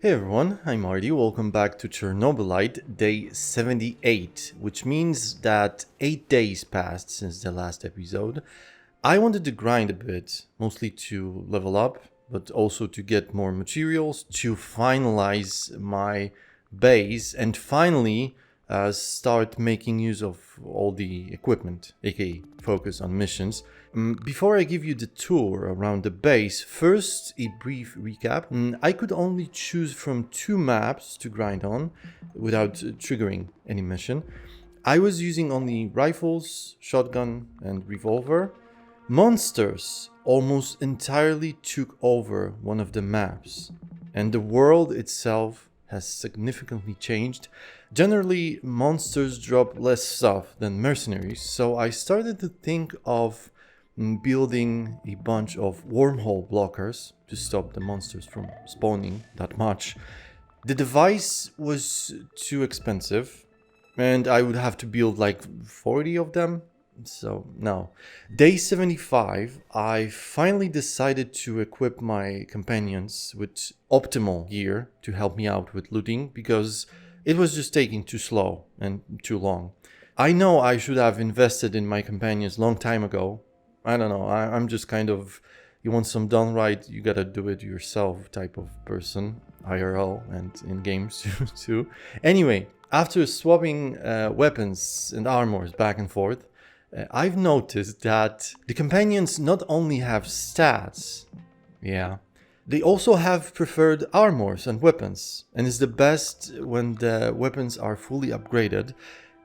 Hey everyone, I'm Artie. Welcome back to Chernobylite, day 78, which means that 8 days passed since the last episode. I wanted to grind a bit, mostly to level up, but also to get more materials, to finalize my base, and finally start making use of all the equipment, aka focus on missions. Before I give you the tour around the base, first a brief recap. I could only choose from 2 maps to grind on without triggering any mission. I was using only rifles, shotgun, and revolver. Monsters almost entirely took over one of the maps, and the world itself has significantly changed. Generally, monsters drop less stuff than mercenaries, so I started to think of building a bunch of wormhole blockers to stop the monsters from spawning that much. The device was too expensive, and I would have to build like 40 of them. So no. Day 75, I finally decided to equip my companions with optimal gear to help me out with looting because it was just taking too slow and too long. I know I should have invested in my companions long time ago. I don't know, I'm just kind of, you want some done right, you gotta do it yourself type of person, IRL and in games too. Anyway, after swapping weapons and armors back and forth, I've noticed that the companions not only have stats, they also have preferred armors and weapons, and it's the best when the weapons are fully upgraded.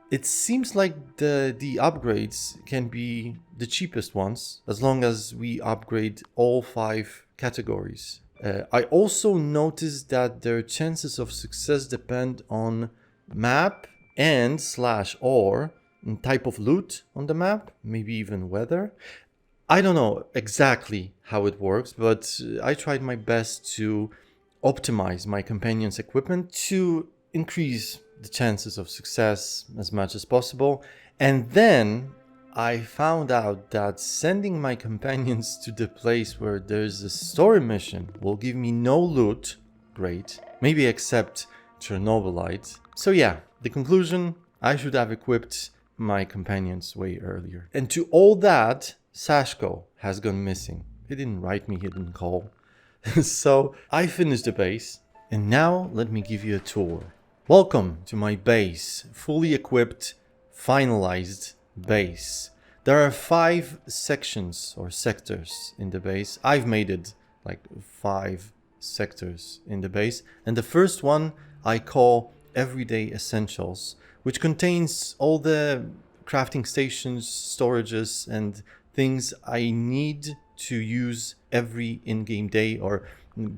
It seems like the upgrades can be the cheapest ones, as long as we upgrade all 5 categories. I also noticed that their chances of success depend on map and /or type of loot on the map, maybe even weather. I don't know exactly how it works, but I tried my best to optimize my companion's equipment to increase the chances of success as much as possible. And then I found out that sending my companions to the place where there's a story mission will give me no loot. Great. Maybe except Chernobylite. So yeah, the conclusion, I should have equipped my companions way earlier. And to all that, Sashko has gone missing. He didn't write me, he didn't call. So I finished the base, and now let me give you a tour. Welcome to my base, fully equipped, finalized base. There are 5 sections or sectors in the base. I've made it like 5 sectors in the base, and the first one I call Everyday Essentials, which contains all the crafting stations, storages, and things I need to use every in-game day or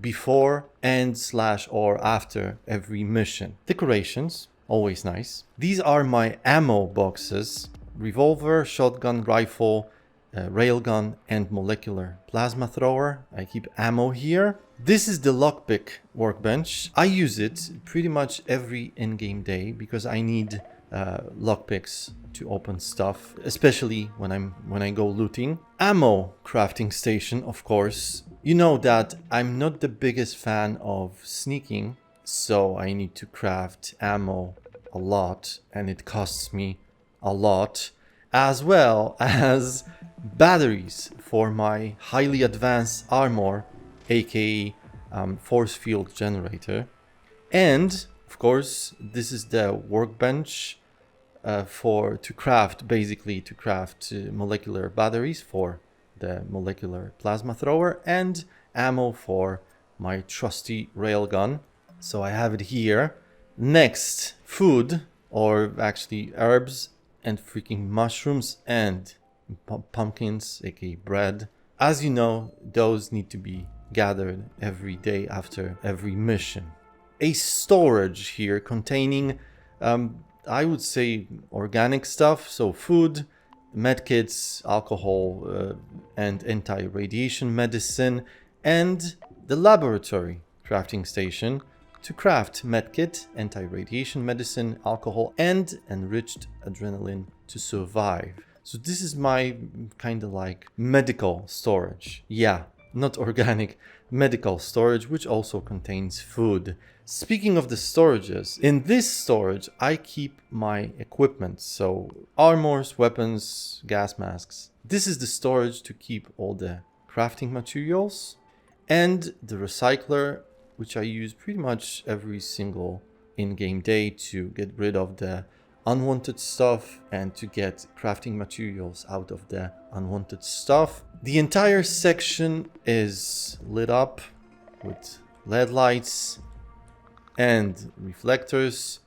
before and /or after every mission. Decorations, always nice. These are my ammo boxes: revolver, shotgun, rifle, railgun, and molecular plasma thrower. I keep ammo here. This is the lockpick workbench. I use it pretty much every in-game day because I need lockpicks to open stuff, especially when I go looting. Ammo crafting station, of course. You know that I'm not the biggest fan of sneaking, so I need to craft ammo a lot, and it costs me a lot, as well as batteries for my highly advanced armor, aka force field generator. And of course, this is the workbench to craft molecular batteries for the molecular plasma thrower and ammo for my trusty railgun. So I have it here. Next, food, or actually herbs and freaking mushrooms and pumpkins, aka bread. As you know, those need to be gathered every day after every mission. A storage here containing, I would say, organic stuff, so food, medkits, alcohol, and anti-radiation medicine, and the laboratory crafting station to craft medkit, anti-radiation medicine, alcohol, and enriched adrenaline to survive. So this is my kind of like medical storage. Yeah, not organic, medical storage, which also contains food. Speaking of the storages, in this storage I keep my equipment, so armors, weapons, gas masks. This is the storage to keep all the crafting materials, and the recycler, which I use pretty much every single in-game day to get rid of the unwanted stuff and to get crafting materials out of the unwanted stuff. The entire section is lit up with LED lights and reflectors.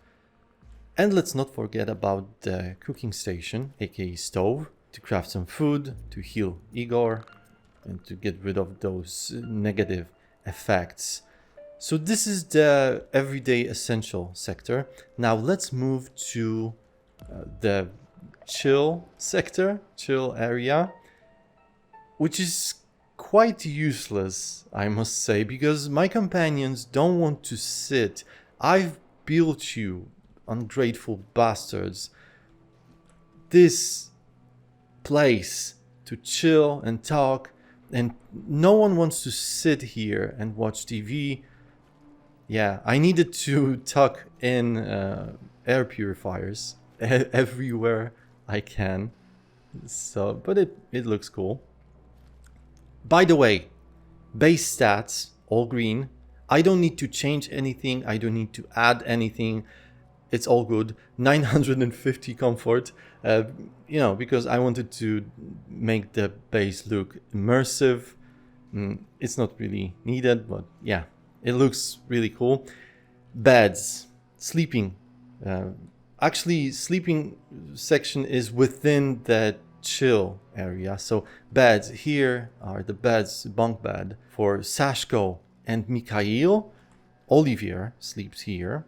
And let's not forget about the cooking station, aka stove, to craft some food, to heal Igor, and to get rid of those negative effects. So this is the everyday essential sector. Now let's move to the chill sector, chill area, which is quite useless, I must say, because my companions don't want to sit. I've built you, ungrateful bastards, this place to chill and talk, and no one wants to sit here and watch TV. Yeah, I needed to tuck in air purifiers everywhere I can. So, but it looks cool. By the way, base stats, all green. I don't need to change anything. I don't need to add anything. It's all good. 950 comfort, because I wanted to make the base look immersive. It's not really needed, but yeah, it looks really cool. Beds, sleeping. Actually, sleeping section is within the chill area. So beds, here are the beds, bunk bed for Sashko and Mikhail. Olivier sleeps here.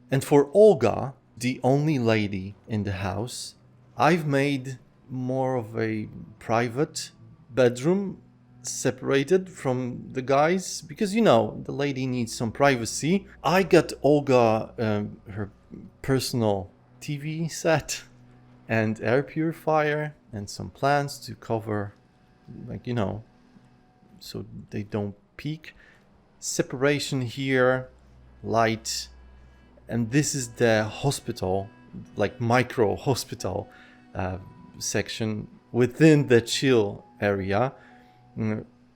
And for Olga, the only lady in the house, I've made more of a private bedroom separated from the guys, because the lady needs some privacy. I got Olga her personal TV set and air purifier and some plants to cover, so they don't peak. Separation here, light, and this is the hospital, like micro hospital section within the chill area.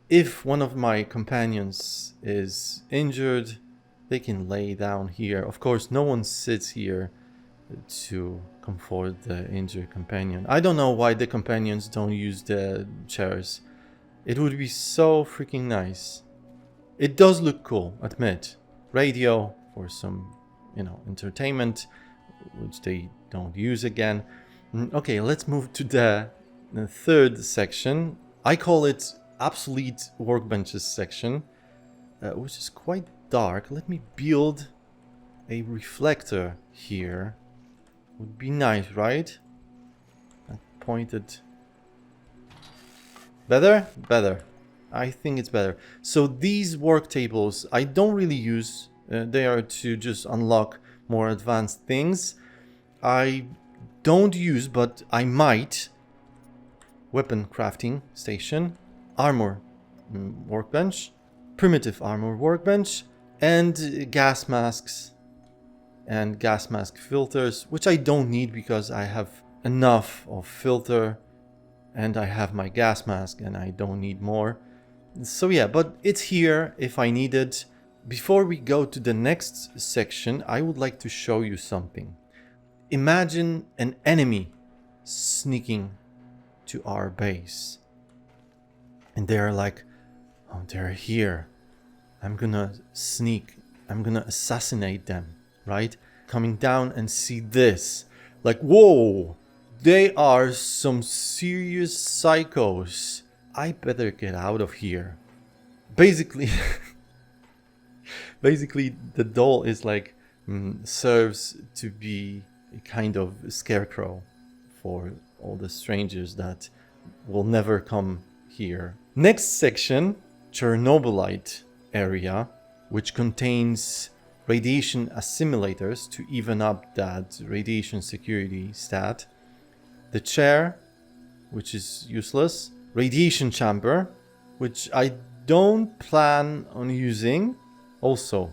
If one of my companions is injured, they can lay down here. Of course, no one sits here to comfort the injured companion. I don't know why the companions don't use the chairs. It would be so freaking nice. It does look cool, admit. Radio for some, entertainment, which they don't use again. Okay, let's move to the third section. I call it obsolete workbenches section, which is quite dark. Let me build a reflector here. Would be nice, right? I pointed. Better? Better. I think it's better. So these work tables I don't really use. They are to just unlock more advanced things. I don't use, but I might. Weapon crafting station, armor workbench, primitive armor workbench, and gas masks and gas mask filters, which I don't need because I have enough of filter and I have my gas mask and I don't need more. So yeah, but it's here if I need it. Before we go to the next section, I would like to show you something. Imagine an enemy sneaking to our base. And they're like, oh, they're here. I'm gonna sneak. I'm gonna assassinate them, right? Coming down and see this. Like, whoa, they are some serious psychos. I better get out of here. Basically, the doll is like, serves to be a kind of scarecrow for all the strangers that will never come here. Next section, Chernobylite area, which contains radiation assimilators to even up that radiation security stat. The chair, which is useless. Radiation chamber, which I don't plan on using. Also,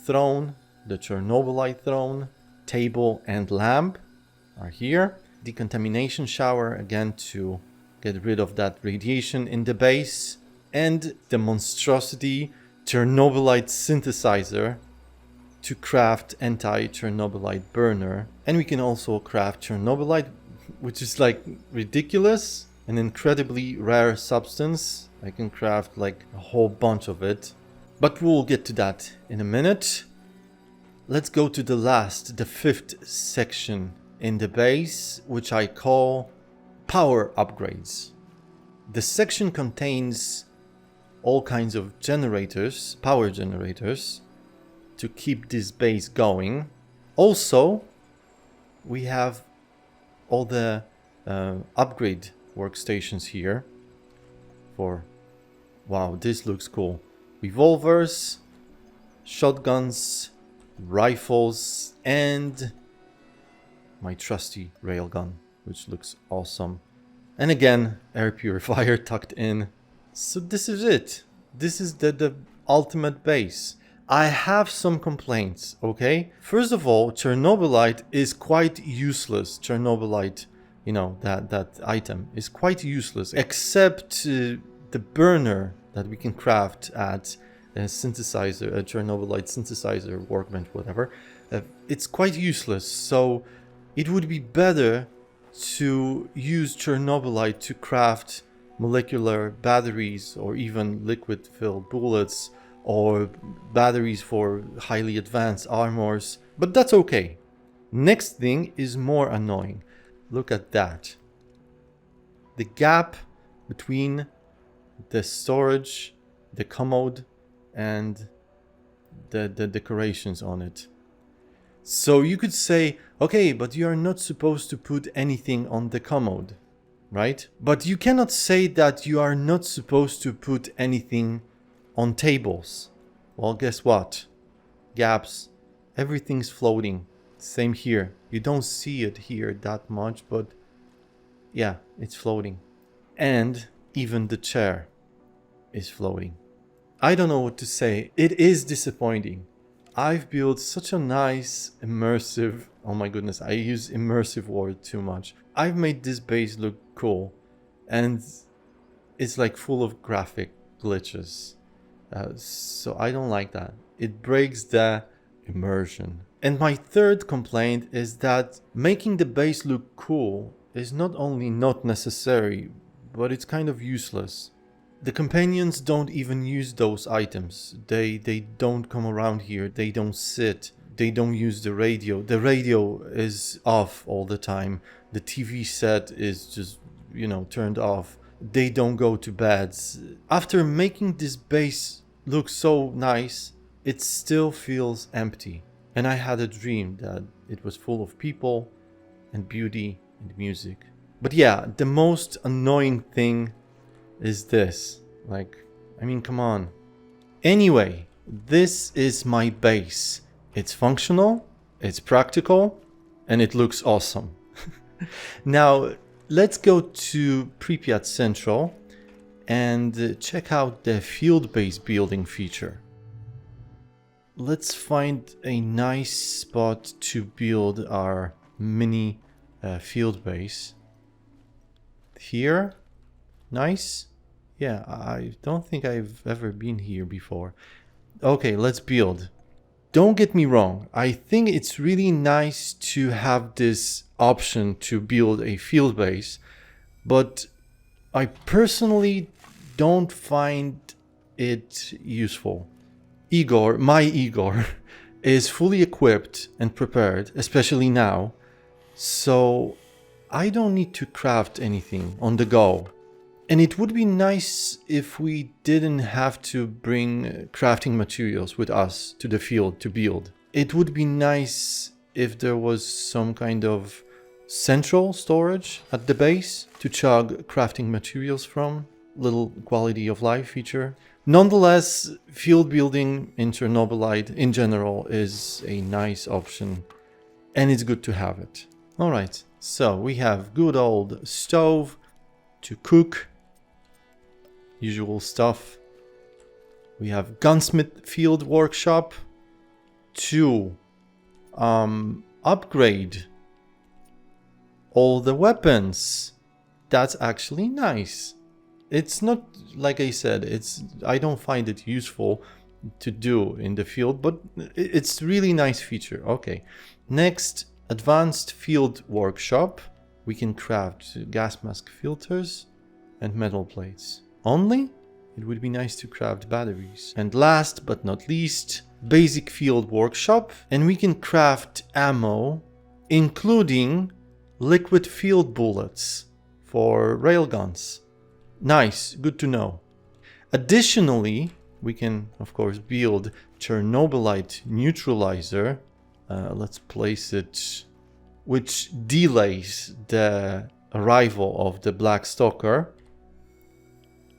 throne, the Chernobylite throne, table and lamp are here. Decontamination shower, again, to get rid of that radiation in the base. And the monstrosity Chernobylite synthesizer to craft anti-Chernobylite burner. And we can also craft Chernobylite, which is like ridiculous, an incredibly rare substance. I can craft like a whole bunch of it, but we'll get to that in a minute. Let's go to the fifth section in the base, which I call power upgrades. The section contains all kinds of generators, power generators, to keep this base going. Also, we have all the upgrade workstations here for, wow, this looks cool. Revolvers, shotguns, rifles, and my trusty railgun, which looks awesome. And again, air purifier tucked in. So this is it. This is the ultimate base. I have some complaints, okay? First of all, Chernobylite is quite useless. Chernobylite, you know, that item is quite useless, except the burner that we can craft at a synthesizer, a Chernobylite synthesizer, workbench, whatever. It's quite useless, so it would be better to use Chernobylite to craft molecular batteries or even liquid-filled bullets or batteries for highly advanced armors, but that's okay. Next thing is more annoying. Look at that. The gap between the storage, the commode, and the decorations on it. So you could say, okay, but you are not supposed to put anything on the commode, right? But you cannot say that you are not supposed to put anything on tables. Well, guess what? Gaps. Everything's floating. Same here. You don't see it here that much, but yeah, it's floating. And even the chair is floating. I don't know what to say. It is disappointing. I've built such a nice, immersive... Oh my goodness, I use immersive word too much. I've made this base look cool. And it's like full of graphic glitches. So I don't like that. It breaks the immersion. And my third complaint is that making the base look cool is not only not necessary, but it's kind of useless. The companions don't even use those items. They don't come around here. They don't sit. They don't use the radio. The radio is off all the time. The TV set is just, you know, turned off. They don't go to beds. After making this base look so nice, it still feels empty. And I had a dream that it was full of people and beauty and music. But yeah, the most annoying thing is this. Like, I mean, come on. Anyway, this is my base. It's functional, it's practical, and it looks awesome. Now, let's go to Pripyat Central and check out the field-based building feature. Let's find a nice spot to build our mini field base. Here, nice. Yeah, I don't think I've ever been here before. Okay, let's build. Don't get me wrong, I think it's really nice to have this option to build a field base, but I personally don't find it useful. Igor, my Igor, is fully equipped and prepared, especially now, so I don't need to craft anything on the go. And it would be nice if we didn't have to bring crafting materials with us to the field to build. It would be nice if there was some kind of central storage at the base to chug crafting materials from. Little quality of life feature. Nonetheless, field building in Chernobylite in general is a nice option and it's good to have it. Alright, so we have good old stove to cook. Usual stuff. We have Gunsmith Field Workshop. 2. Upgrade all the weapons. That's actually nice. It's not, like I said, I don't find it useful to do in the field, but it's really nice feature. Okay. Next, Advanced Field Workshop. We can craft gas mask filters and metal plates. Only, it would be nice to craft batteries. And last but not least, Basic Field Workshop. And we can craft ammo, including liquid field bullets for railguns. Nice, good to know. Additionally, we can, of course, build Chernobylite neutralizer. Let's place it, which delays the arrival of the Black Stalker.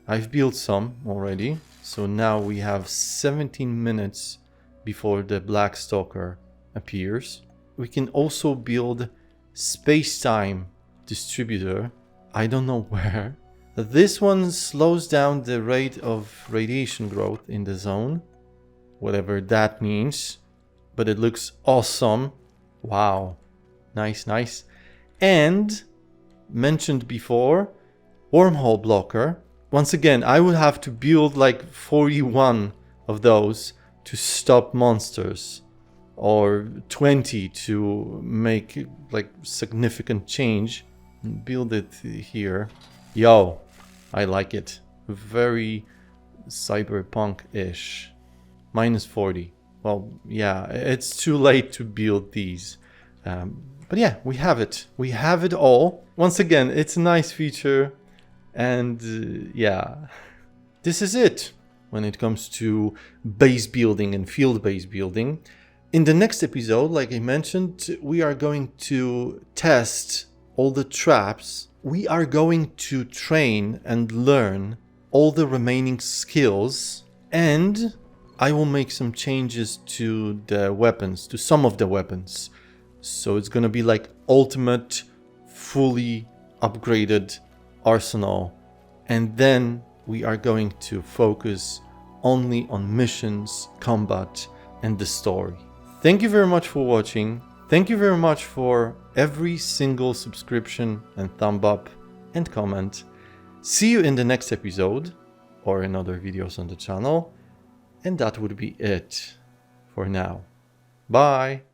I've built some already, so now we have 17 minutes before the Black Stalker appears. We can also build space-time distributor. I don't know where. This one slows down the rate of radiation growth in the zone, whatever that means, but it looks awesome. Wow, nice, nice. And mentioned before, wormhole blocker. Once again, I would have to build like 41 of those to stop monsters, or 20 to make like significant change. Build it here. Yo, I like it. Very cyberpunk-ish. -40. Well, yeah, it's too late to build these. But yeah, we have it. We have it all. Once again, it's a nice feature. And yeah, this is it when it comes to base building and field base building. In the next episode, like I mentioned, we are going to test all the traps. We are going to train and learn all the remaining skills, and I will make some changes to the weapons, to some of the weapons. So it's gonna be like ultimate, fully upgraded arsenal, and then we are going to focus only on missions, combat, and the story. Thank you very much for watching. Thank you very much for every single subscription and thumb up and comment. See you in the next episode or in other videos on the channel. And that would be it for now. Bye!